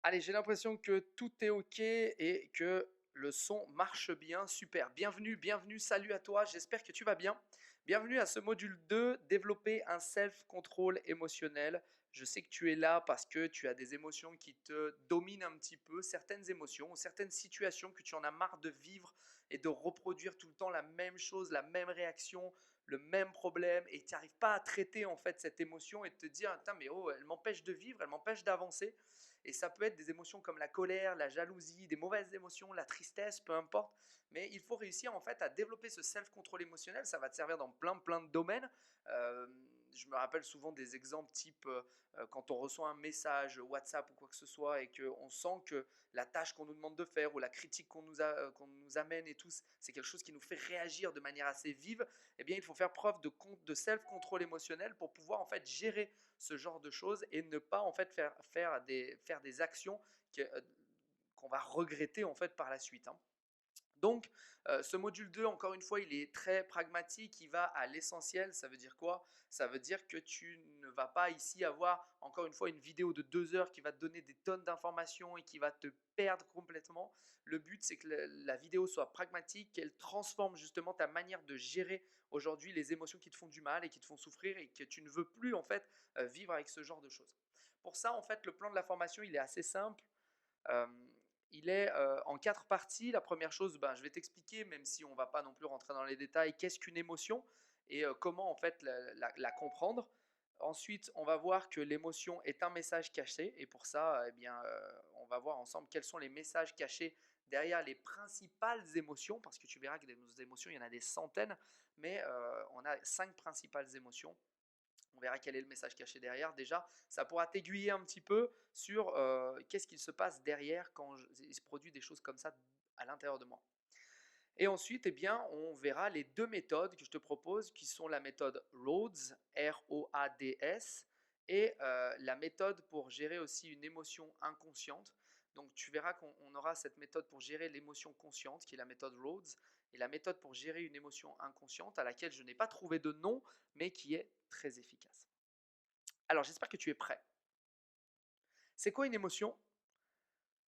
Allez, j'ai l'impression que tout est OK et que le son marche bien. Super. Bienvenue, salut à toi. J'espère que tu vas bien. Bienvenue à ce module 2, développer un self-control émotionnel. Je sais que tu es là parce que tu as des émotions qui te dominent un petit peu, certaines émotions ou certaines situations que tu en as marre de vivre et de reproduire tout le temps la même chose, la même réaction, le même problème et tu n'arrives pas à traiter en fait cette émotion et de te dire, putain, mais oh, elle m'empêche de vivre, elle m'empêche d'avancer. Et ça peut être des émotions comme la colère, la jalousie, des mauvaises émotions, la tristesse, peu importe. Mais il faut réussir en fait à développer ce self-control émotionnel. Ça va te servir dans plein de domaines. Euh, je me rappelle souvent des exemples type quand on reçoit un message WhatsApp ou quoi que ce soit et qu'on sent que la tâche qu'on nous demande de faire ou la critique qu'on nous amène et tout, c'est quelque chose qui nous fait réagir de manière assez vive. Eh bien, il faut faire preuve de self-control émotionnel pour pouvoir en fait gérer ce genre de choses et ne pas en fait faire des actions qu'on va regretter en fait par la suite, hein. Donc, ce module 2, encore une fois, il est très pragmatique, il va à l'essentiel. Ça veut dire quoi? Ça veut dire que tu ne vas pas ici avoir, encore une fois, une vidéo de 2 heures qui va te donner des tonnes d'informations et qui va te perdre complètement. Le but, c'est que la vidéo soit pragmatique, qu'elle transforme justement ta manière de gérer aujourd'hui les émotions qui te font du mal et qui te font souffrir et que tu ne veux plus en fait vivre avec ce genre de choses. Pour ça, en fait, le plan de la formation, il est assez simple. Euh, il est en 4 parties. La première chose, ben, je vais t'expliquer, même si on ne va pas non plus rentrer dans les détails, qu'est-ce qu'une émotion et comment en fait la comprendre. Ensuite, on va voir que l'émotion est un message caché et pour ça, eh bien, on va voir ensemble quels sont les messages cachés derrière les principales émotions, parce que tu verras que des émotions, il y en a des centaines, mais on a 5 principales émotions. On verra quel est le message caché derrière. Déjà, ça pourra t'aiguiller un petit peu sur qu'est-ce qu'il se passe derrière quand il se produit des choses comme ça à l'intérieur de moi. Et ensuite, eh bien, on verra les 2 méthodes que je te propose, qui sont la méthode Rhodes, R-O-A-D-S, et la méthode pour gérer aussi une émotion inconsciente. Donc, tu verras qu'on aura cette méthode pour gérer l'émotion consciente, qui est la méthode Rhodes, et la méthode pour gérer une émotion inconsciente, à laquelle je n'ai pas trouvé de nom, mais qui est très efficace. Alors, j'espère que tu es prêt. C'est quoi une émotion?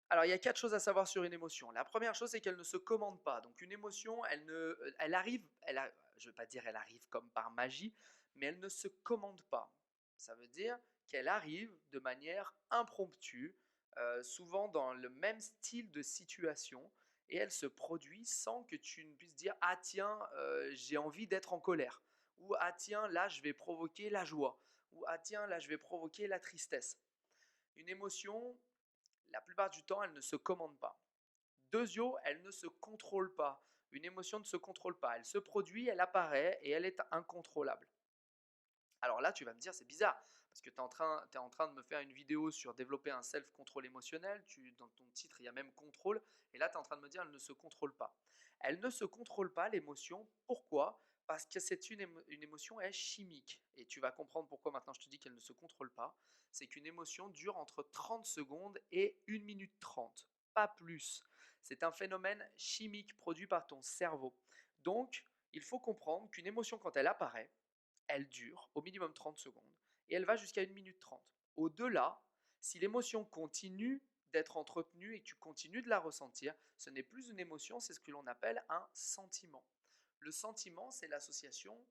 Alors, il y a 4 choses à savoir sur une émotion. La première chose, c'est qu'elle ne se commande pas. Donc, une émotion, elle arrive, je ne vais pas dire elle arrive comme par magie, mais elle ne se commande pas. Ça veut dire qu'elle arrive de manière impromptue, souvent dans le même style de situation, et elle se produit sans que tu ne puisses dire ah tiens, j'ai envie d'être en colère, ou ah tiens, là je vais provoquer la joie, ou ah tiens, là je vais provoquer la tristesse. Une émotion, la plupart du temps, elle ne se commande pas. Deuxio, elle ne se contrôle pas. Une émotion ne se contrôle pas. Elle se produit, elle apparaît et elle est incontrôlable. Alors là, tu vas me dire, c'est bizarre, parce que tu es en train de me faire une vidéo sur développer un self-control émotionnel, dans ton titre, il y a même contrôle, et là, tu es en train de me dire, elle ne se contrôle pas. Elle ne se contrôle pas, l'émotion. Pourquoi? Parce que c'est une émotion est chimique. Et tu vas comprendre pourquoi maintenant je te dis qu'elle ne se contrôle pas. C'est qu'une émotion dure entre 30 secondes et 1 minute 30, pas plus. C'est un phénomène chimique produit par ton cerveau. Donc, il faut comprendre qu'une émotion, quand elle apparaît, elle dure au minimum 30 secondes et elle va jusqu'à 1 minute 30. Au-delà, si l'émotion continue d'être entretenue et que tu continues de la ressentir, ce n'est plus une émotion, c'est ce que l'on appelle un sentiment. Le sentiment, c'est l'association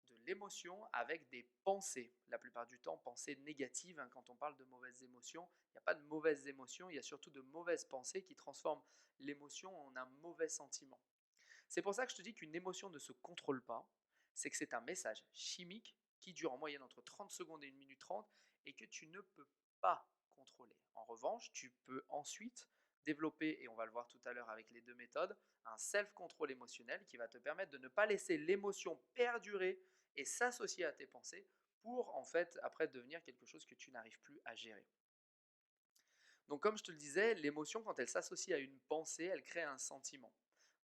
de l'émotion avec des pensées. La plupart du temps, pensées négatives, hein, quand on parle de mauvaises émotions. Il n'y a pas de mauvaises émotions, il y a surtout de mauvaises pensées qui transforment l'émotion en un mauvais sentiment. C'est pour ça que je te dis qu'une émotion ne se contrôle pas, c'est que c'est un message chimique qui dure en moyenne entre 30 secondes et 1 minute 30 et que tu ne peux pas contrôler. En revanche, tu peux ensuite développer, et on va le voir tout à l'heure avec les 2 méthodes, un self-control émotionnel qui va te permettre de ne pas laisser l'émotion perdurer et s'associer à tes pensées pour en fait après devenir quelque chose que tu n'arrives plus à gérer. Donc comme je te le disais, l'émotion, quand elle s'associe à une pensée, elle crée un sentiment.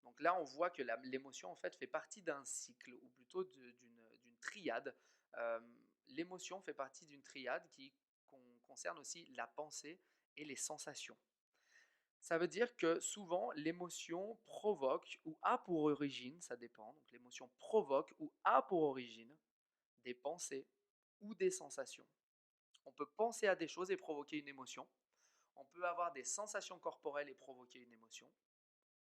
Donc là, on voit que l'émotion, en fait, fait partie d'un cycle, ou plutôt d'une triade. Euh, L'émotion fait partie d'une triade qui concerne aussi la pensée et les sensations. Ça veut dire que souvent, l'émotion provoque ou a pour origine, ça dépend, donc l'émotion provoque ou a pour origine des pensées ou des sensations. On peut penser à des choses et provoquer une émotion. On peut avoir des sensations corporelles et provoquer une émotion.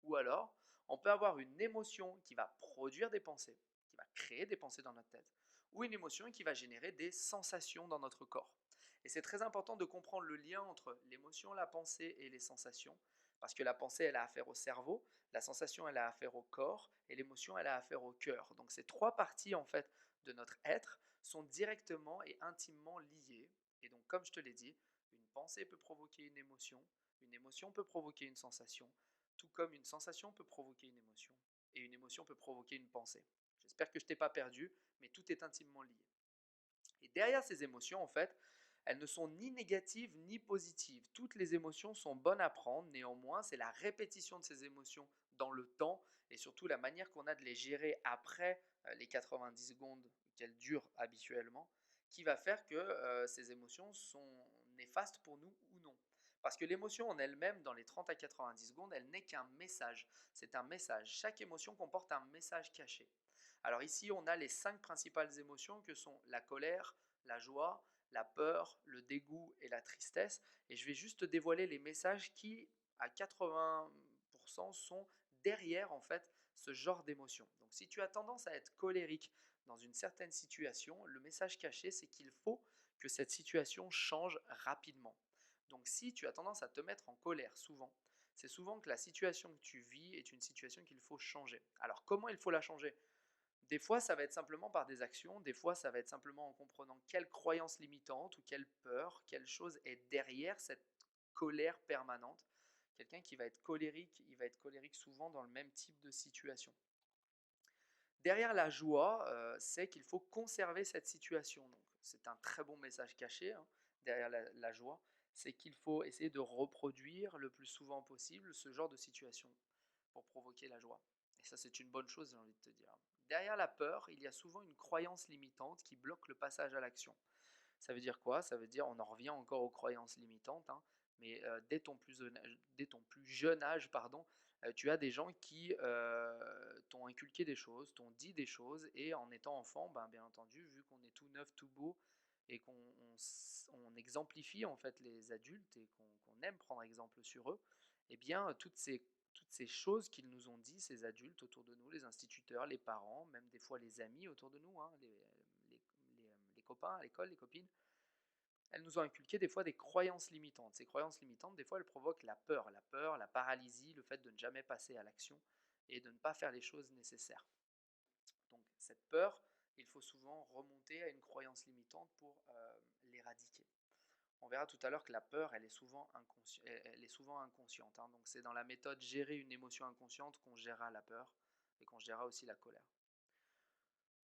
Ou alors, on peut avoir une émotion qui va produire des pensées, qui va créer des pensées dans notre tête, ou une émotion qui va générer des sensations dans notre corps. Et c'est très important de comprendre le lien entre l'émotion, la pensée et les sensations, parce que la pensée, elle a affaire au cerveau, la sensation, elle a affaire au corps, et l'émotion, elle a affaire au cœur. Donc ces trois parties, en fait, de notre être sont directement et intimement liées. Et donc, comme je te l'ai dit, une pensée peut provoquer une émotion peut provoquer une sensation, tout comme une sensation peut provoquer une émotion, et une émotion peut provoquer une pensée. J'espère que je t'ai pas perdu, mais tout est intimement lié. Et derrière ces émotions, en fait, elles ne sont ni négatives ni positives. Toutes les émotions sont bonnes à prendre, néanmoins, c'est la répétition de ces émotions dans le temps et surtout la manière qu'on a de les gérer après les 90 secondes qu'elles durent habituellement qui va faire que ces émotions sont néfastes pour nous ou non. Parce que l'émotion en elle-même, dans les 30 à 90 secondes, elle n'est qu'un message. C'est un message. Chaque émotion comporte un message caché. Alors ici, on a les 5 principales émotions que sont la colère, la joie, la peur, le dégoût et la tristesse. Et je vais juste te dévoiler les messages qui, à 80%, sont derrière en fait ce genre d'émotion. Donc si tu as tendance à être colérique dans une certaine situation, le message caché, c'est qu'il faut que cette situation change rapidement. Donc si tu as tendance à te mettre en colère souvent, c'est souvent que la situation que tu vis est une situation qu'il faut changer. Alors comment il faut la changer? Des fois, ça va être simplement par des actions, des fois, ça va être simplement en comprenant quelle croyance limitante ou quelle peur, quelle chose est derrière cette colère permanente. Quelqu'un qui va être colérique, il va être colérique souvent dans le même type de situation. Derrière la joie, c'est qu'il faut conserver cette situation. Donc, c'est un très bon message caché hein, derrière la joie, c'est qu'il faut essayer de reproduire le plus souvent possible ce genre de situation pour provoquer la joie. Et ça, c'est une bonne chose, j'ai envie de te dire. Derrière la peur, il y a souvent une croyance limitante qui bloque le passage à l'action. Ça veut dire quoi? Ça veut dire, on en revient encore aux croyances limitantes, hein, mais dès ton plus jeune âge, pardon, tu as des gens qui t'ont inculqué des choses, t'ont dit des choses, et en étant enfant, ben, bien entendu, vu qu'on est tout neuf, tout beau, et qu'on exemplifie en fait les adultes et qu'on aime prendre exemple sur eux, eh bien toutes ces choses qu'ils nous ont dit, ces adultes autour de nous, les instituteurs, les parents, même des fois les amis autour de nous, hein, les copains à l'école, les copines, elles nous ont inculqué des fois des croyances limitantes. Ces croyances limitantes, des fois, elles provoquent la peur, la paralysie, le fait de ne jamais passer à l'action et de ne pas faire les choses nécessaires. Donc cette peur, il faut souvent remonter à une croyance limitante pour l'éradiquer. On verra tout à l'heure que la peur, elle est souvent inconsciente. Hein. Donc c'est dans la méthode gérer une émotion inconsciente qu'on gérera la peur et qu'on gérera aussi la colère.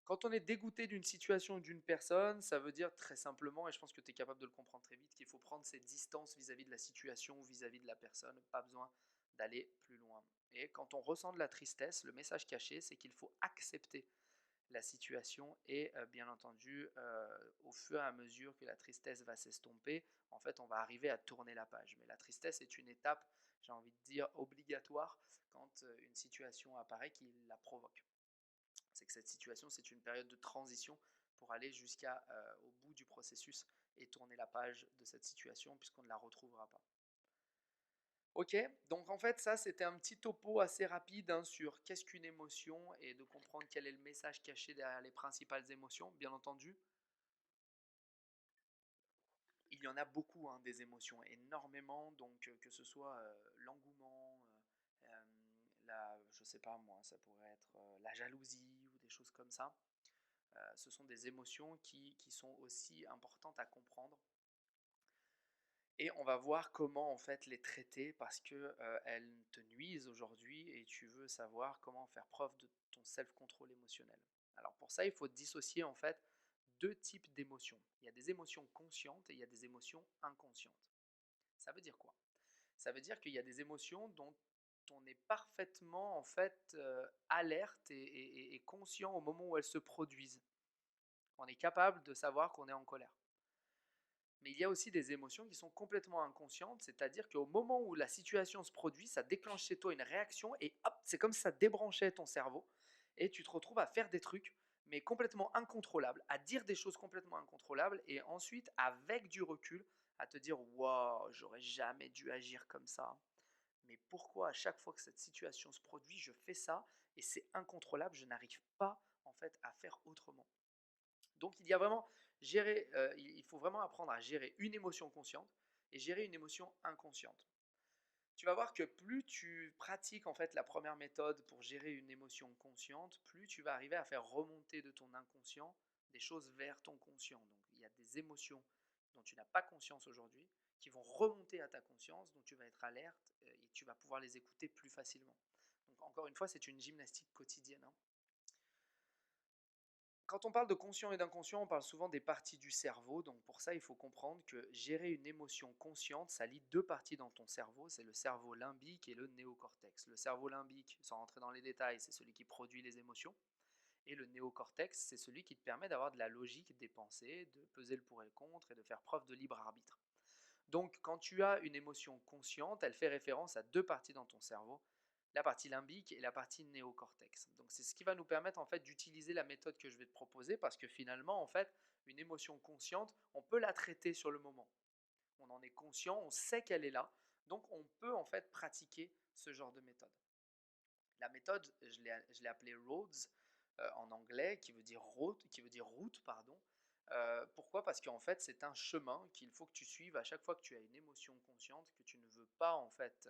Quand on est dégoûté d'une situation ou d'une personne, ça veut dire très simplement, et je pense que tu es capable de le comprendre très vite, qu'il faut prendre ses distances vis-à-vis de la situation ou vis-à-vis de la personne, pas besoin d'aller plus loin. Et quand on ressent de la tristesse, le message caché, c'est qu'il faut accepter la situation et bien entendu, au fur et à mesure que la tristesse va s'estomper, en fait, on va arriver à tourner la page. Mais la tristesse est une étape, j'ai envie de dire, obligatoire quand une situation apparaît qui la provoque. C'est que cette situation, c'est une période de transition pour aller jusqu'au bout du processus et tourner la page de cette situation puisqu'on ne la retrouvera pas. Ok, donc en fait ça c'était un petit topo assez rapide hein, sur qu'est-ce qu'une émotion et de comprendre quel est le message caché derrière les principales émotions. Bien entendu, il y en a beaucoup hein, des émotions, énormément, donc que ce soit l'engouement, je sais pas moi, ça pourrait être la jalousie ou des choses comme ça. Ce sont des émotions qui sont aussi importantes à comprendre. Et on va voir comment en fait les traiter parce que elles te nuisent aujourd'hui et tu veux savoir comment faire preuve de ton self-control émotionnel. Alors pour ça, il faut dissocier en fait deux types d'émotions. Il y a des émotions conscientes et il y a des émotions inconscientes. Ça veut dire quoi? Ça veut dire qu'il y a des émotions dont on est parfaitement en fait alerte et conscient au moment où elles se produisent. On est capable de savoir qu'on est en colère. Mais il y a aussi des émotions qui sont complètement inconscientes, c'est-à-dire qu'au moment où la situation se produit, ça déclenche chez toi une réaction et hop, c'est comme si ça débranchait ton cerveau et tu te retrouves à faire des trucs mais complètement incontrôlables, à dire des choses complètement incontrôlables et ensuite avec du recul, à te dire waouh, j'aurais jamais dû agir comme ça. Mais pourquoi à chaque fois que cette situation se produit, je fais ça et c'est incontrôlable, je n'arrive pas en fait à faire autrement. Donc il y a vraiment il faut vraiment apprendre à gérer une émotion consciente et gérer une émotion inconsciente. Tu vas voir que plus tu pratiques en fait la première méthode pour gérer une émotion consciente, plus tu vas arriver à faire remonter de ton inconscient des choses vers ton conscient. Donc il y a des émotions dont tu n'as pas conscience aujourd'hui qui vont remonter à ta conscience, dont tu vas être alerte et tu vas pouvoir les écouter plus facilement. Donc encore une fois, c'est une gymnastique quotidienne, hein. Quand on parle de conscient et d'inconscient, on parle souvent des parties du cerveau. Donc pour ça, il faut comprendre que gérer une émotion consciente, ça lie deux parties dans ton cerveau. C'est le cerveau limbique et le néocortex. Le cerveau limbique, sans rentrer dans les détails, c'est celui qui produit les émotions. Et le néocortex, c'est celui qui te permet d'avoir de la logique des pensées, de peser le pour et le contre et de faire preuve de libre arbitre. Donc quand tu as une émotion consciente, elle fait référence à deux parties dans ton cerveau, la partie limbique et la partie néocortex. Donc c'est ce qui va nous permettre en fait d'utiliser la méthode que je vais te proposer parce que finalement en fait une émotion consciente, on peut la traiter sur le moment. On en est conscient, on sait qu'elle est là, donc on peut en fait pratiquer ce genre de méthode. La méthode, je l'ai appelée Roads en anglais, qui veut dire route, pardon. Pourquoi? Parce qu'en fait, c'est un chemin qu'il faut que tu suives à chaque fois que tu as une émotion consciente que tu ne veux pas, en fait,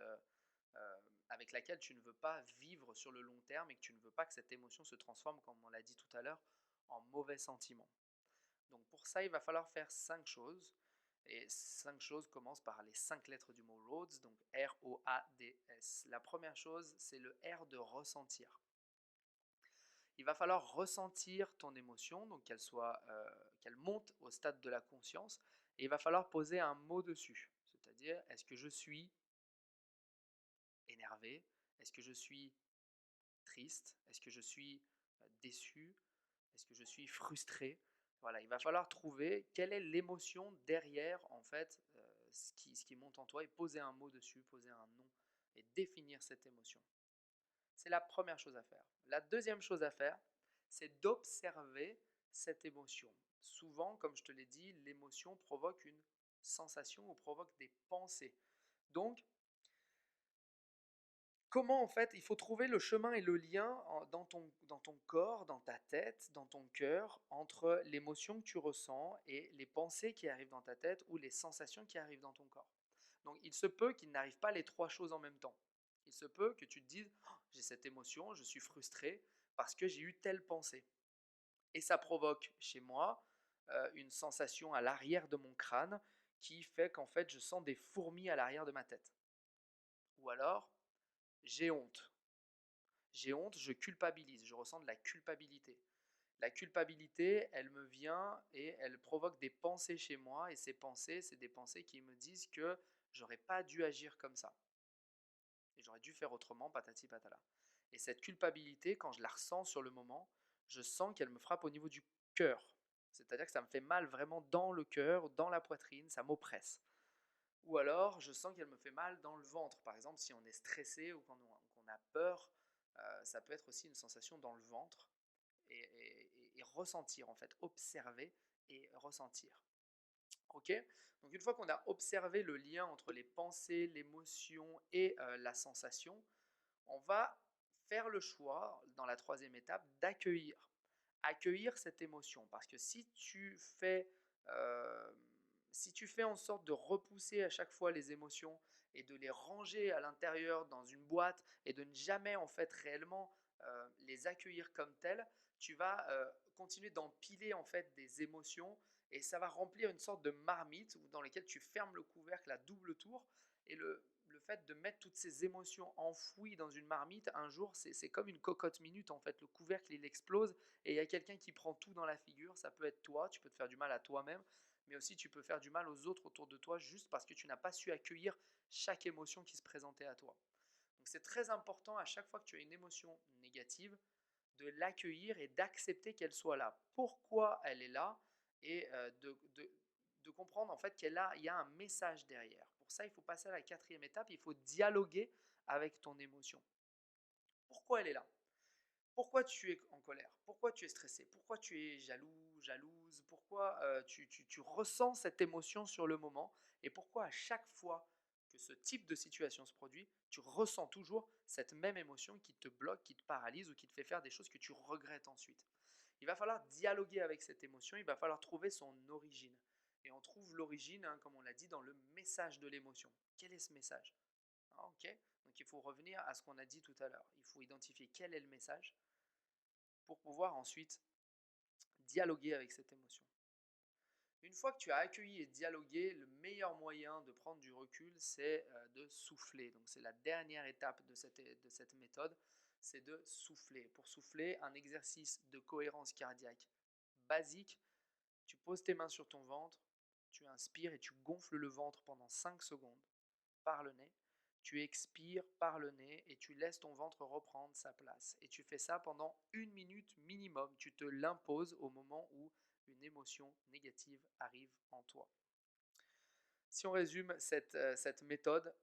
avec laquelle tu ne veux pas vivre sur le long terme et que tu ne veux pas que cette émotion se transforme, comme on l'a dit tout à l'heure, en mauvais sentiment. Donc pour ça, il va falloir faire cinq choses. Et cinq choses commencent par les cinq lettres du mot roads, donc R-O-A-D-S. La première chose, c'est le R de ressentir. Il va falloir ressentir ton émotion, donc qu'elle monte au stade de la conscience, et il va falloir poser un mot dessus. C'est-à-dire, est-ce que je suis énervé? Est-ce que je suis triste? Est-ce que je suis déçu? Est-ce que je suis frustré? Voilà, il va falloir trouver quelle est l'émotion derrière en fait ce qui monte en toi et poser un mot dessus, poser un nom et définir cette émotion. C'est la première chose à faire. La deuxième chose à faire, c'est d'observer cette émotion. Souvent, comme je te l'ai dit, l'émotion provoque une sensation ou provoque des pensées. Donc, comment en fait, il faut trouver le chemin et le lien dans ton corps, dans ta tête, dans ton cœur, entre l'émotion que tu ressens et les pensées qui arrivent dans ta tête ou les sensations qui arrivent dans ton corps. Donc il se peut qu'il n'arrive pas les trois choses en même temps. Il se peut que tu te dises, oh, j'ai cette émotion, je suis frustré parce que j'ai eu telle pensée. Et ça provoque chez moi une sensation à l'arrière de mon crâne qui fait qu'en fait je sens des fourmis à l'arrière de ma tête. Ou alors, j'ai honte. J'ai honte, je culpabilise, je ressens de la culpabilité. La culpabilité, elle me vient et elle provoque des pensées chez moi, et ces pensées, c'est des pensées qui me disent que j'aurais pas dû agir comme ça, et j'aurais dû faire autrement, patati patala. Et cette culpabilité, quand je la ressens sur le moment, je sens qu'elle me frappe au niveau du cœur. C'est-à-dire que ça me fait mal vraiment dans le cœur, dans la poitrine, ça m'oppresse. Ou alors, je sens qu'elle me fait mal dans le ventre. Par exemple, si on est stressé ou qu'on a peur, ça peut être aussi une sensation dans le ventre et ressentir, en fait, observer et ressentir. Ok? Donc, une fois qu'on a observé le lien entre les pensées, l'émotion et la sensation, on va faire le choix, dans la troisième étape, d'accueillir. Accueillir cette émotion. Parce que euh, si tu fais en sorte de repousser à chaque fois les émotions et de les ranger à l'intérieur dans une boîte et de ne jamais en fait réellement les accueillir comme telles, tu vas continuer d'empiler en fait des émotions et ça va remplir une sorte de marmite dans laquelle tu fermes le couvercle à double tour et le fait de mettre toutes ces émotions enfouies dans une marmite, un jour, c'est comme une cocotte minute en fait. Le couvercle, il explose et il y a quelqu'un qui prend tout dans la figure. Ça peut être toi, tu peux te faire du mal à toi-même, mais aussi tu peux faire du mal aux autres autour de toi juste parce que tu n'as pas su accueillir chaque émotion qui se présentait à toi. Donc c'est très important à chaque fois que tu as une émotion négative de l'accueillir et d'accepter qu'elle soit là. Pourquoi elle est là et de comprendre en fait il y a un message derrière. Pour ça, il faut passer à la quatrième étape, il faut dialoguer avec ton émotion. Pourquoi elle est là? Pourquoi tu es en colère? Pourquoi tu es stressé? Pourquoi tu es jaloux, jalouse? Pourquoi tu ressens cette émotion sur le moment? Et pourquoi à chaque fois que ce type de situation se produit, tu ressens toujours cette même émotion qui te bloque, qui te paralyse ou qui te fait faire des choses que tu regrettes ensuite? Il va falloir dialoguer avec cette émotion, il va falloir trouver son origine. Et on trouve l'origine, hein, comme on l'a dit, dans le message de l'émotion. Quel est ce message? Ah, ok. Donc il faut revenir à ce qu'on a dit tout à l'heure. Il faut identifier quel est le message pour pouvoir ensuite dialoguer avec cette émotion. Une fois que tu as accueilli et dialogué, le meilleur moyen de prendre du recul, c'est de souffler. Donc c'est la dernière étape de cette méthode, c'est de souffler. Pour souffler, un exercice de cohérence cardiaque basique, tu poses tes mains sur ton ventre, tu inspires et tu gonfles le ventre pendant 5 secondes par le nez. Tu expires par le nez et tu laisses ton ventre reprendre sa place. Et tu fais ça pendant 1 minute minimum. Tu te l'imposes au moment où une émotion négative arrive en toi. Si on résume cette méthode,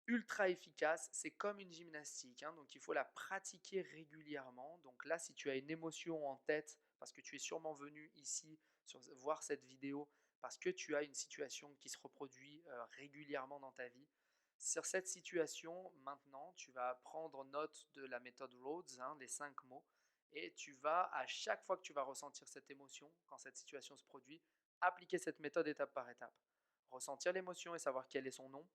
ultra efficace, c'est comme une gymnastique, hein, donc il faut la pratiquer régulièrement. Donc là, si tu as une émotion en tête, parce que tu es sûrement venu ici voir cette vidéo, parce que tu as une situation qui se reproduit régulièrement dans ta vie, sur cette situation, maintenant, tu vas prendre note de la méthode Rhodes, hein, les 5 mots, et tu vas, à chaque fois que tu vas ressentir cette émotion, quand cette situation se produit, appliquer cette méthode étape par étape. Ressentir l'émotion et savoir quel est son nom,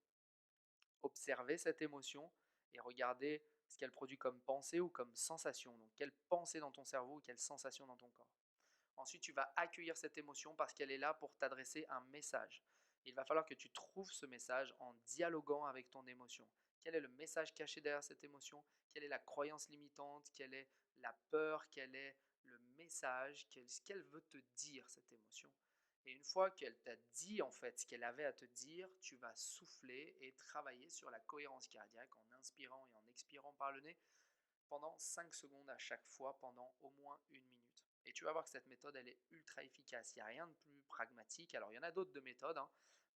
observer cette émotion et regarder ce qu'elle produit comme pensée ou comme sensation. Donc, quelle pensée dans ton cerveau ou quelle sensation dans ton corps. Ensuite, tu vas accueillir cette émotion parce qu'elle est là pour t'adresser un message. Il va falloir que tu trouves ce message en dialoguant avec ton émotion. Quel est le message caché derrière cette émotion? Quelle est la croyance limitante? Quelle est la peur? Quel est le message? Ce qu'elle veut te dire, cette émotion? Et une fois qu'elle t'a dit en fait ce qu'elle avait à te dire, tu vas souffler et travailler sur la cohérence cardiaque en inspirant et en expirant par le nez pendant 5 secondes à chaque fois pendant au moins 1 minute. Et tu vas voir que cette méthode, elle est ultra efficace. Il n'y a rien de plus pragmatique. Alors, il y en a d'autres de méthodes, hein,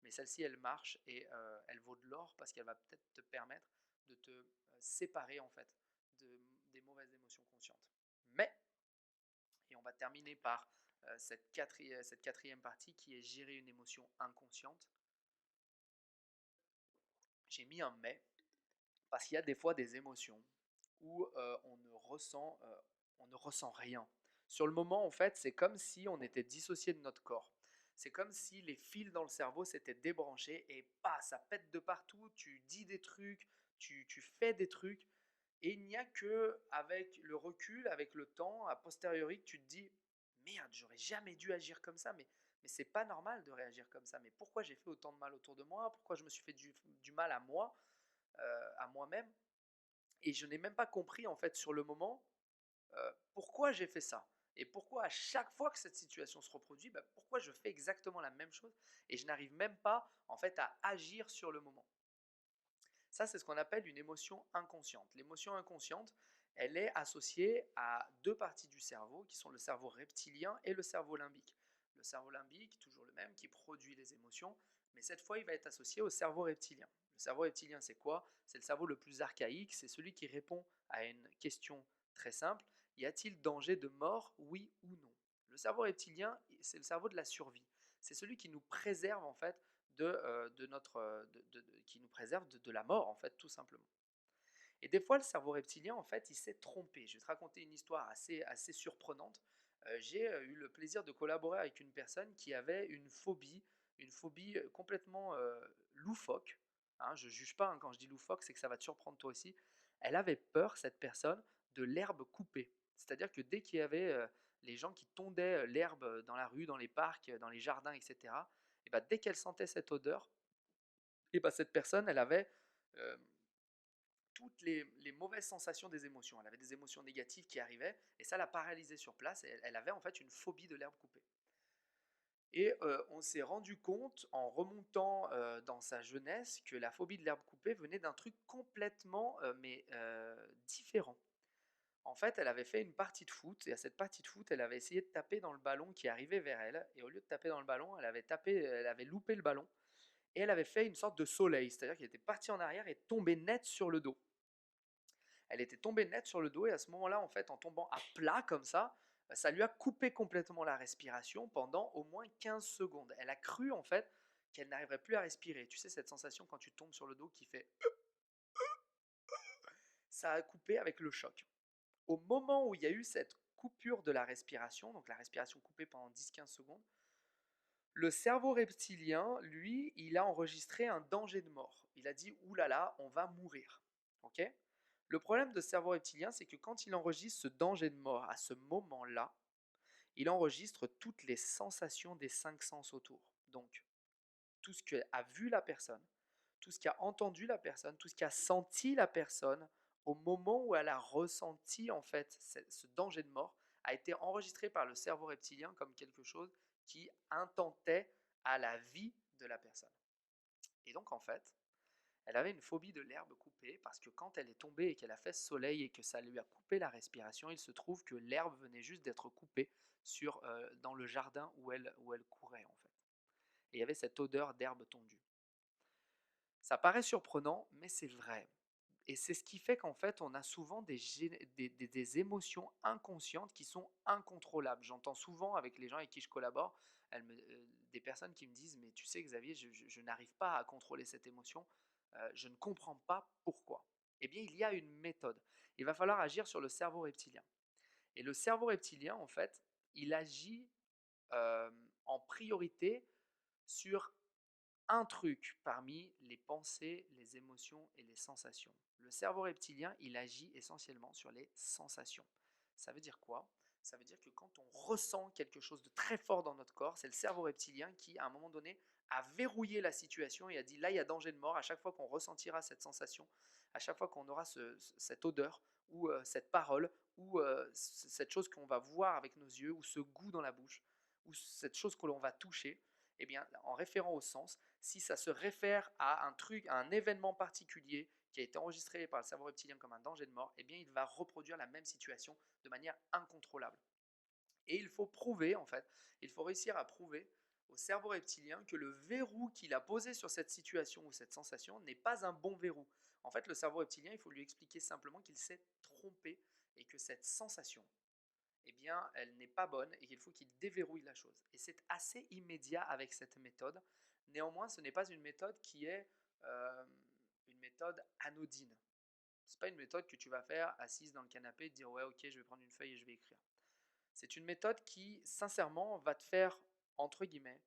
mais celle-ci, elle marche et elle vaut de l'or parce qu'elle va peut-être te permettre de te séparer en fait des mauvaises émotions conscientes. Mais, et on va terminer par cette quatrième partie qui est gérer une émotion inconsciente. J'ai mis un mais parce qu'il y a des fois des émotions où on ne ressent rien. Sur le moment, en fait, c'est comme si on était dissocié de notre corps. C'est comme si les fils dans le cerveau s'étaient débranchés et bah, ça pète de partout, tu dis des trucs, tu fais des trucs, et il n'y a que avec le recul, avec le temps, a posteriori, que tu te dis merde, j'aurais jamais dû agir comme ça, mais c'est pas normal de réagir comme ça. Mais pourquoi j'ai fait autant de mal autour de moi? Pourquoi je me suis fait du mal à moi, à moi-même? Et je n'ai même pas compris en fait sur le moment pourquoi j'ai fait ça. Et pourquoi à chaque fois que cette situation se reproduit, bah, pourquoi je fais exactement la même chose et je n'arrive même pas en fait à agir sur le moment. Ça, c'est ce qu'on appelle une émotion inconsciente. L'émotion inconsciente, elle est associée à deux parties du cerveau qui sont le cerveau reptilien et le cerveau limbique. Le cerveau limbique, toujours le même, qui produit les émotions, mais cette fois, il va être associé au cerveau reptilien. Le cerveau reptilien, c'est quoi? C'est le cerveau le plus archaïque, c'est celui qui répond à une question très simple. Y a-t-il danger de mort, oui ou non? Le cerveau reptilien, c'est le cerveau de la survie. C'est celui qui nous préserve en fait de notre, qui nous préserve de la mort, en fait, tout simplement. Et des fois, le cerveau reptilien, en fait, il s'est trompé. Je vais te raconter une histoire assez surprenante. J'ai eu le plaisir de collaborer avec une personne qui avait une phobie complètement loufoque. Hein, je ne juge pas, hein, quand je dis loufoque, c'est que ça va te surprendre toi aussi. Elle avait peur, cette personne, de l'herbe coupée. C'est-à-dire que dès qu'il y avait les gens qui tondaient l'herbe dans la rue, dans les parcs, dans les jardins, etc., et ben, dès qu'elle sentait cette odeur, et ben, cette personne, elle avait euh, toutes les mauvaises sensations des émotions. Elle avait des émotions négatives qui arrivaient et ça la paralysait sur place. Et elle avait en fait une phobie de l'herbe coupée. Et on s'est rendu compte en remontant dans sa jeunesse que la phobie de l'herbe coupée venait d'un truc complètement différent. En fait, elle avait fait une partie de foot et à cette partie de foot, elle avait essayé de taper dans le ballon qui arrivait vers elle et au lieu de taper dans le ballon, elle avait loupé le ballon et elle avait fait une sorte de soleil, c'est-à-dire qu'elle était partie en arrière et tombée net sur le dos. Elle était tombée net sur le dos et à ce moment-là, en fait, en tombant à plat comme ça lui a coupé complètement la respiration pendant au moins 15 secondes. Elle a cru en fait qu'elle n'arriverait plus à respirer. Tu sais, cette sensation quand tu tombes sur le dos qui fait... Ça a coupé avec le choc. Au moment où il y a eu cette coupure de la respiration, donc la respiration coupée pendant 10-15 secondes, le cerveau reptilien, lui, il a enregistré un danger de mort. Il a dit, oulala, là là, on va mourir. Ok. Le problème de ce cerveau reptilien, c'est que quand il enregistre ce danger de mort à ce moment-là, il enregistre toutes les sensations des cinq sens autour. Donc, tout ce qu'a vu la personne, tout ce qu'a entendu la personne, tout ce qu'a senti la personne au moment où elle a ressenti en fait ce danger de mort a été enregistré par le cerveau reptilien comme quelque chose qui intentait à la vie de la personne. Et donc en fait, elle avait une phobie de l'herbe coupée parce que quand elle est tombée et qu'elle a fait ce soleil et que ça lui a coupé la respiration, il se trouve que l'herbe venait juste d'être coupée dans le jardin où elle courait en fait. Et il y avait cette odeur d'herbe tondue. Ça paraît surprenant, mais c'est vrai. Et c'est ce qui fait qu'en fait, on a souvent des émotions inconscientes qui sont incontrôlables. J'entends souvent avec les gens avec qui je collabore, des personnes qui me disent, mais tu sais Xavier, je n'arrive pas à contrôler cette émotion, je ne comprends pas pourquoi. Eh bien, il y a une méthode. Il va falloir agir sur le cerveau reptilien. Et le cerveau reptilien, en fait, il agit euh, en priorité sur un truc parmi les pensées, les émotions et les sensations. Le cerveau reptilien, il agit essentiellement sur les sensations. Ça veut dire quoi? Ça veut dire que quand on ressent quelque chose de très fort dans notre corps, c'est le cerveau reptilien qui, à un moment donné, a verrouillé la situation et a dit là, il y a danger de mort. À chaque fois qu'on ressentira cette sensation, à chaque fois qu'on aura cette odeur ou cette parole ou cette chose qu'on va voir avec nos yeux ou ce goût dans la bouche ou cette chose que l'on va toucher, eh bien, en référant au sens, si ça se réfère à un truc, à un événement particulier qui a été enregistré par le cerveau reptilien comme un danger de mort, eh bien, il va reproduire la même situation de manière incontrôlable. Et il faut prouver, en fait, il faut réussir à prouver au cerveau reptilien que le verrou qu'il a posé sur cette situation ou cette sensation n'est pas un bon verrou. En fait, le cerveau reptilien, il faut lui expliquer simplement qu'il s'est trompé et que cette sensation, eh bien, elle n'est pas bonne et qu'il faut qu'il déverrouille la chose. Et c'est assez immédiat avec cette méthode. Néanmoins, ce n'est pas une méthode qui est euh, une méthode anodine. Ce n'est pas une méthode que tu vas faire assise dans le canapé et te dire ouais ok je vais prendre une feuille et je vais écrire. C'est une méthode qui sincèrement va te faire entre guillemets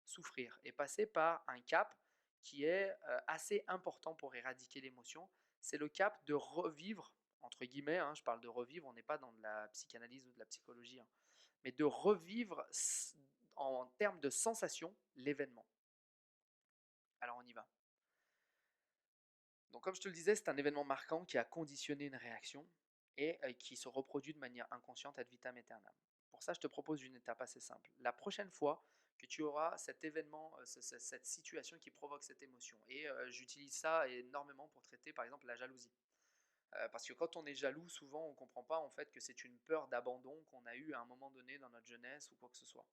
souffrir et passer par un cap qui est assez important pour éradiquer l'émotion. C'est le cap de revivre entre guillemets, hein, je parle de revivre, on n'est pas dans de la psychanalyse ou de la psychologie, hein, mais de revivre en termes de sensation l'événement. Alors on y va. Donc comme je te le disais, c'est un événement marquant qui a conditionné une réaction et qui se reproduit de manière inconsciente ad vitam aeternam. Pour ça, je te propose une étape assez simple. La prochaine fois que tu auras cet événement, cette situation qui provoque cette émotion, et j'utilise ça énormément pour traiter par exemple la jalousie. Parce que quand on est jaloux, souvent on ne comprend pas en fait que c'est une peur d'abandon qu'on a eue à un moment donné dans notre jeunesse ou quoi que ce soit.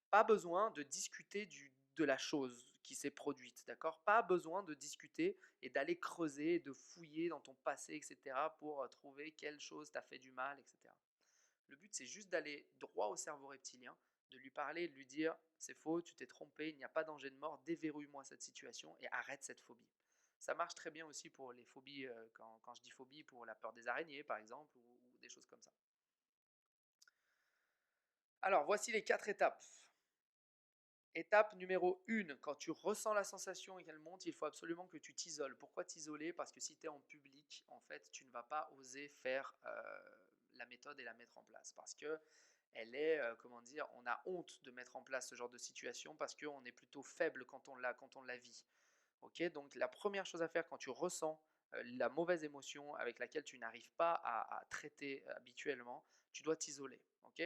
Pas besoin de discuter de la chose qui s'est produite, d'accord? Pas besoin de discuter et d'aller creuser, de fouiller dans ton passé, etc. pour trouver quelle chose t'a fait du mal, etc. Le but, c'est juste d'aller droit au cerveau reptilien, de lui parler, de lui dire c'est faux, tu t'es trompé, il n'y a pas danger de mort, déverrouille-moi cette situation et arrête cette phobie. Ça marche très bien aussi pour les phobies, quand je dis phobie, pour la peur des araignées par exemple, ou des choses comme ça. Alors, voici les 4 étapes. Étape numéro 1, quand tu ressens la sensation et qu'elle monte, il faut absolument que tu t'isoles. Pourquoi t'isoler? Parce que si tu es en public, en fait, tu ne vas pas oser faire la méthode et la mettre en place. Parce que elle est, comment dire, on a honte de mettre en place ce genre de situation parce qu'on est plutôt faible quand on la vit. Ok, donc la première chose à faire quand tu ressens la mauvaise émotion avec laquelle tu n'arrives pas à traiter habituellement, tu dois t'isoler. Ok,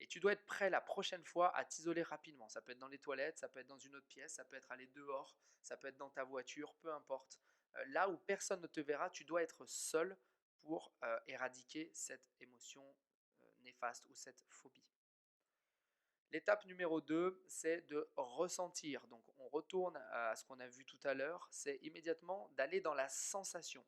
et tu dois être prêt la prochaine fois à t'isoler rapidement. Ça peut être dans les toilettes, ça peut être dans une autre pièce, ça peut être aller dehors, ça peut être dans ta voiture, peu importe. Là où personne ne te verra, tu dois être seul pour éradiquer cette émotion néfaste ou cette phobie. L'étape numéro 2, c'est de ressentir. Donc on retourne à ce qu'on a vu tout à l'heure, c'est immédiatement d'aller dans la sensation.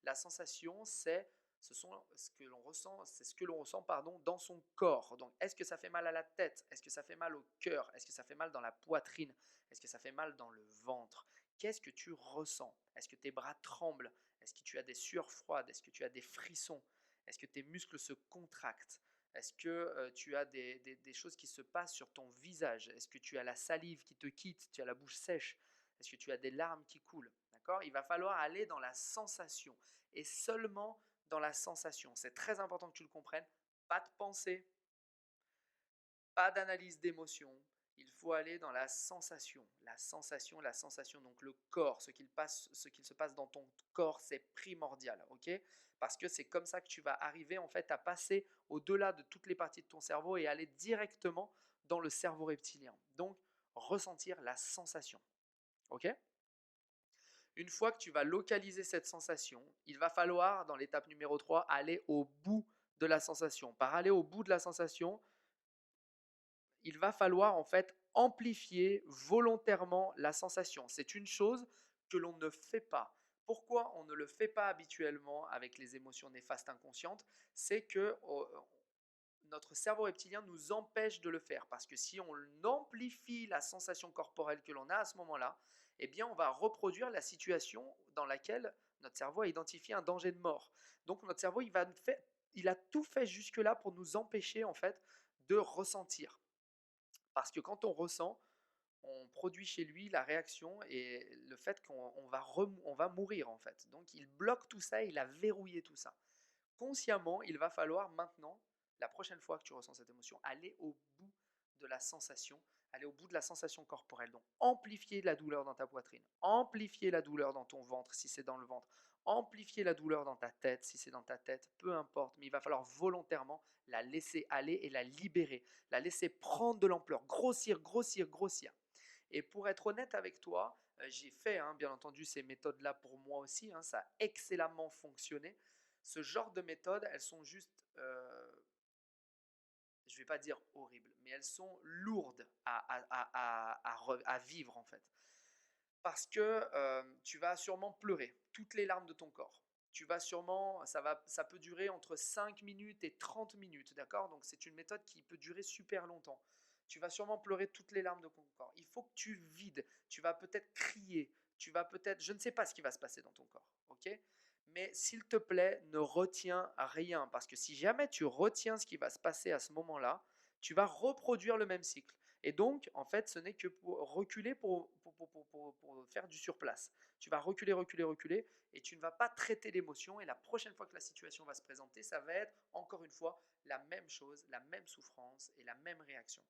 La sensation, c'est C'est ce que l'on ressent pardon, dans son corps. Donc, est-ce que ça fait mal à la tête? Est-ce que ça fait mal au cœur? Est-ce que ça fait mal dans la poitrine? Est-ce que ça fait mal dans le ventre? Qu'est-ce que tu ressens? Est-ce que tes bras tremblent? Est-ce que tu as des sueurs froides? Est-ce que tu as des frissons? Est-ce que tes muscles se contractent? Est-ce que tu as des choses qui se passent sur ton visage? Est-ce que tu as la salive qui te quitte? Tu as la bouche sèche? Est-ce que tu as des larmes qui coulent? D'accord? Il va falloir aller dans la sensation et seulement dans la sensation. C'est très important que tu le comprennes. Pas de pensée, pas d'analyse d'émotion. Il faut aller dans la sensation. La sensation, la sensation. Donc le corps, ce qu'il se passe dans ton corps, c'est primordial, ok? Parce que c'est comme ça que tu vas arriver en fait à passer au-delà de toutes les parties de ton cerveau et aller directement dans le cerveau reptilien. Donc ressentir la sensation, ok? Une fois que tu vas localiser cette sensation, il va falloir, dans l'étape numéro 3, aller au bout de la sensation. Par aller au bout de la sensation, il va falloir en fait amplifier volontairement la sensation. C'est une chose que l'on ne fait pas. Pourquoi on ne le fait pas habituellement avec les émotions néfastes inconscientes? C'est que notre cerveau reptilien nous empêche de le faire parce que si on amplifie la sensation corporelle que l'on a à ce moment-là, eh bien on va reproduire la situation dans laquelle notre cerveau a identifié un danger de mort. Donc notre cerveau il a tout fait jusque-là pour nous empêcher en fait de ressentir. Parce que quand on ressent, on produit chez lui la réaction et le fait on va mourir en fait. Donc il bloque tout ça, il a verrouillé tout ça. Consciemment, il va falloir maintenant, la prochaine fois que tu ressens cette émotion, aller au bout de la sensation, aller au bout de la sensation corporelle. Donc amplifier la douleur dans ta poitrine, amplifier la douleur dans ton ventre si c'est dans le ventre, amplifier la douleur dans ta tête si c'est dans ta tête, peu importe, mais il va falloir volontairement la laisser aller et la libérer, la laisser prendre de l'ampleur, grossir, grossir, grossir. Et pour être honnête avec toi, j'ai fait bien entendu ces méthodes-là pour moi aussi, ça a excellemment fonctionné. Ce genre de méthodes, elles sont juste, je ne vais pas dire horribles, mais elles sont lourdes à vivre en fait. Parce que tu vas sûrement pleurer toutes les larmes de ton corps. Tu vas sûrement, ça peut durer entre 5 minutes et 30 minutes, d'accord? Donc c'est une méthode qui peut durer super longtemps. Tu vas sûrement pleurer toutes les larmes de ton corps. Il faut que tu vides. Tu vas peut-être crier. Tu vas peut-être, je ne sais pas ce qui va se passer dans ton corps, ok? Mais s'il te plaît, ne retiens rien. Parce que si jamais tu retiens ce qui va se passer à ce moment-là, tu vas reproduire le même cycle. Et donc, en fait, ce n'est que pour reculer pour faire du surplace. Tu vas reculer, reculer, reculer, et tu ne vas pas traiter l'émotion. Et la prochaine fois que la situation va se présenter, ça va être encore une fois la même chose, la même souffrance et la même réaction.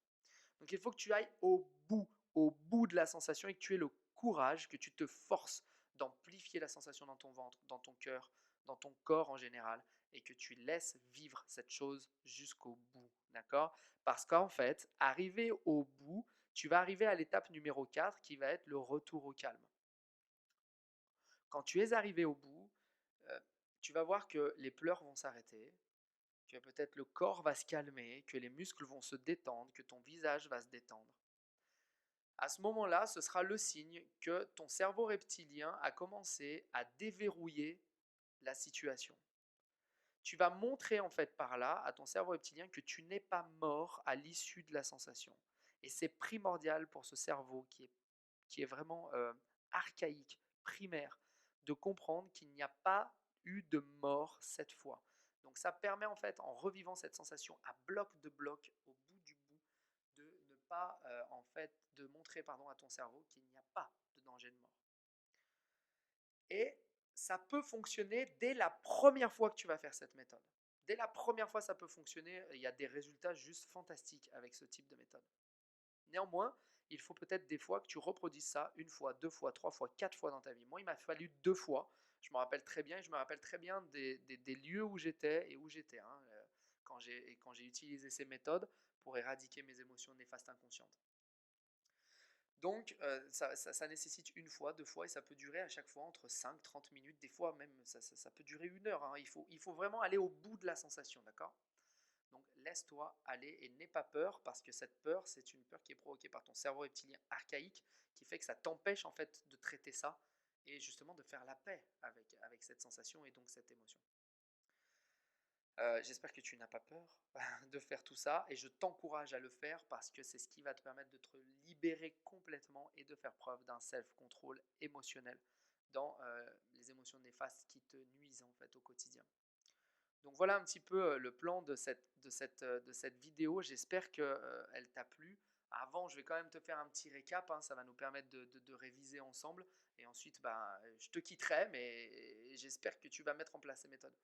Donc, il faut que tu ailles au bout de la sensation et que tu aies le courage, que tu te forces d'amplifier la sensation dans ton ventre, dans ton cœur, dans ton corps en général, et que tu laisses vivre cette chose jusqu'au bout. D'accord? Parce qu'en fait, arrivé au bout, tu vas arriver à l'étape numéro 4 qui va être le retour au calme. Quand tu es arrivé au bout, euh, tu vas voir que les pleurs vont s'arrêter, que peut-être le corps va se calmer, que les muscles vont se détendre, que ton visage va se détendre. À ce moment-là, ce sera le signe que ton cerveau reptilien a commencé à déverrouiller la situation. Tu vas montrer en fait par là à ton cerveau reptilien que tu n'es pas mort à l'issue de la sensation. Et c'est primordial pour ce cerveau qui est vraiment archaïque, primaire, de comprendre qu'il n'y a pas eu de mort cette fois. Donc ça permet en fait, en revivant cette sensation à bloc, au bout du bout, de ne pas en fait, de montrer à ton cerveau qu'il n'y a pas de danger de mort. Et ça peut fonctionner dès la première fois que tu vas faire cette méthode. Dès la première fois, ça peut fonctionner. Il y a des résultats juste fantastiques avec ce type de méthode. Néanmoins, il faut peut-être des fois que tu reproduises ça une fois, deux fois, trois fois, quatre fois dans ta vie. Moi, il m'a fallu 2 fois. Je me rappelle très bien, et je me rappelle très bien des lieux où j'étais et où j'étais quand j'ai utilisé ces méthodes pour éradiquer mes émotions néfastes inconscientes. Donc, ça nécessite une fois, 2 fois, et ça peut durer à chaque fois entre 5, 30 minutes, des fois même ça peut durer 1 heure. Il faut vraiment aller au bout de la sensation, d'accord? Donc, laisse-toi aller et n'aie pas peur, parce que cette peur, c'est une peur qui est provoquée par ton cerveau reptilien archaïque, qui fait que ça t'empêche en fait de traiter ça et justement de faire la paix avec cette sensation et donc cette émotion. J'espère que tu n'as pas peur de faire tout ça et je t'encourage à le faire parce que c'est ce qui va te permettre de te libérer complètement et de faire preuve d'un self-control émotionnel dans les émotions néfastes qui te nuisent en fait au quotidien. Donc voilà un petit peu le plan de cette vidéo. J'espère qu'elle t'a plu. Avant, je vais quand même te faire un petit récap, hein, ça va nous permettre de réviser ensemble. Et ensuite, bah, je te quitterai, mais j'espère que tu vas mettre en place ces méthodes.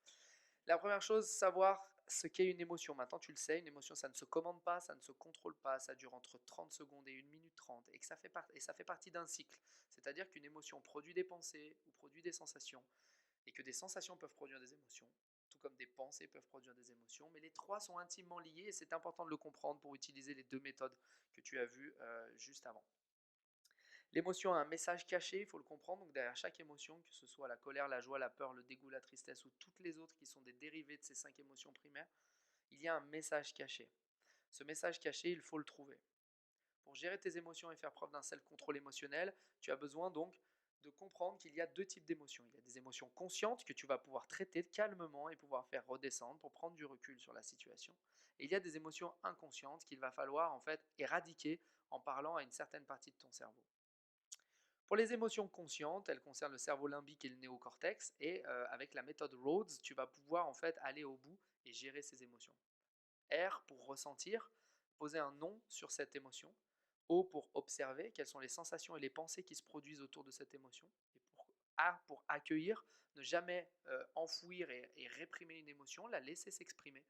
La première chose, savoir ce qu'est une émotion. Maintenant, tu le sais, une émotion, ça ne se commande pas, ça ne se contrôle pas, ça dure entre 30 secondes et 1 minute 30, et que ça fait partie d'un cycle. C'est-à-dire qu'une émotion produit des pensées ou produit des sensations, et que des sensations peuvent produire des émotions, tout comme des pensées peuvent produire des émotions, mais les trois sont intimement liés et c'est important de le comprendre pour utiliser les deux méthodes que tu as vues juste avant. L'émotion a un message caché, il faut le comprendre, donc derrière chaque émotion, que ce soit la colère, la joie, la peur, le dégoût, la tristesse ou toutes les autres qui sont des dérivés de ces 5 émotions primaires, il y a un message caché. Ce message caché, il faut le trouver. Pour gérer tes émotions et faire preuve d'un self-contrôle émotionnel, tu as besoin donc de comprendre qu'il y a deux types d'émotions. Il y a des émotions conscientes que tu vas pouvoir traiter calmement et pouvoir faire redescendre pour prendre du recul sur la situation. Et il y a des émotions inconscientes qu'il va falloir en fait éradiquer en parlant à une certaine partie de ton cerveau. Pour les émotions conscientes, elles concernent le cerveau limbique et le néocortex et avec la méthode Rhodes, tu vas pouvoir en fait aller au bout et gérer ces émotions. R pour ressentir, poser un nom sur cette émotion. O pour observer quelles sont les sensations et les pensées qui se produisent autour de cette émotion. Et A pour accueillir, ne jamais enfouir et réprimer une émotion, la laisser s'exprimer.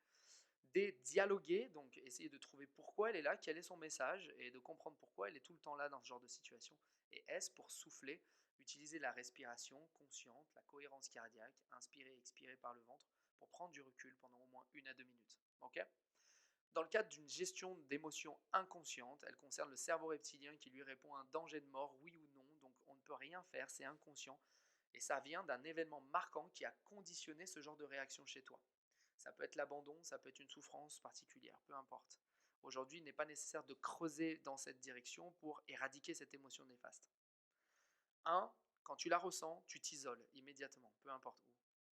D, dialoguer, donc essayer de trouver pourquoi elle est là, quel est son message et de comprendre pourquoi elle est tout le temps là dans ce genre de situation. Et S pour souffler, utiliser la respiration consciente, la cohérence cardiaque, inspirer et expirer par le ventre pour prendre du recul pendant au moins 1 à 2 minutes. Ok. Dans le cadre d'une gestion d'émotions inconscientes, elle concerne le cerveau reptilien qui lui répond à un danger de mort, oui ou non, donc on ne peut rien faire, c'est inconscient, et ça vient d'un événement marquant qui a conditionné ce genre de réaction chez toi. Ça peut être l'abandon, ça peut être une souffrance particulière, peu importe. Aujourd'hui, il n'est pas nécessaire de creuser dans cette direction pour éradiquer cette émotion néfaste. 1. Quand tu la ressens, tu t'isoles immédiatement, peu importe où.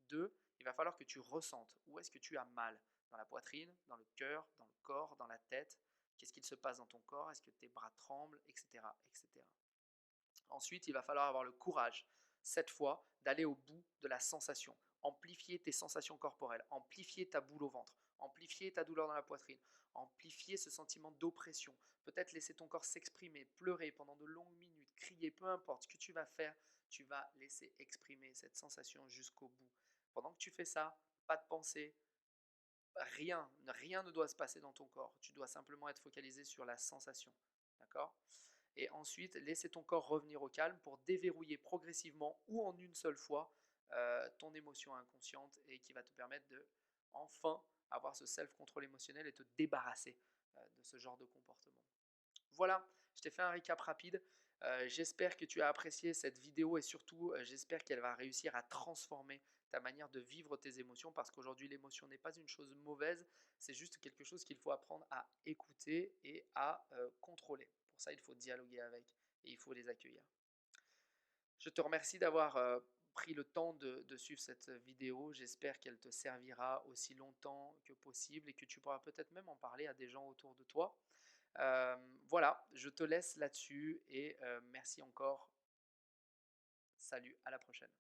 2. Il va falloir que tu ressentes où est-ce que tu as mal. Dans la poitrine, dans le cœur, dans le corps, dans la tête. Qu'est-ce qu'il se passe dans ton corps? Est-ce que tes bras tremblent, etc., etc. Ensuite, il va falloir avoir le courage, cette fois, d'aller au bout de la sensation. Amplifier tes sensations corporelles, amplifier ta boule au ventre, amplifier ta douleur dans la poitrine, amplifier ce sentiment d'oppression. Peut-être laisser ton corps s'exprimer, pleurer pendant de longues minutes, crier, peu importe ce que tu vas faire, tu vas laisser exprimer cette sensation jusqu'au bout. Pendant que tu fais ça, pas de pensée, rien ne doit se passer dans ton corps. Tu dois simplement être focalisé sur la sensation. D'accord? Et ensuite, laisser ton corps revenir au calme pour déverrouiller progressivement ou en une seule fois ton émotion inconsciente et qui va te permettre de enfin avoir ce self-control émotionnel et te débarrasser de ce genre de comportement. Voilà, je t'ai fait un récap rapide. J'espère que tu as apprécié cette vidéo et surtout, j'espère qu'elle va réussir à transformer ta manière de vivre tes émotions parce qu'aujourd'hui, l'émotion n'est pas une chose mauvaise, c'est juste quelque chose qu'il faut apprendre à écouter et à contrôler. Pour ça, il faut dialoguer avec et il faut les accueillir. Je te remercie d'avoir pris le temps de suivre cette vidéo. J'espère qu'elle te servira aussi longtemps que possible et que tu pourras peut-être même en parler à des gens autour de toi. Voilà, je te laisse là-dessus et merci encore. Salut, à la prochaine.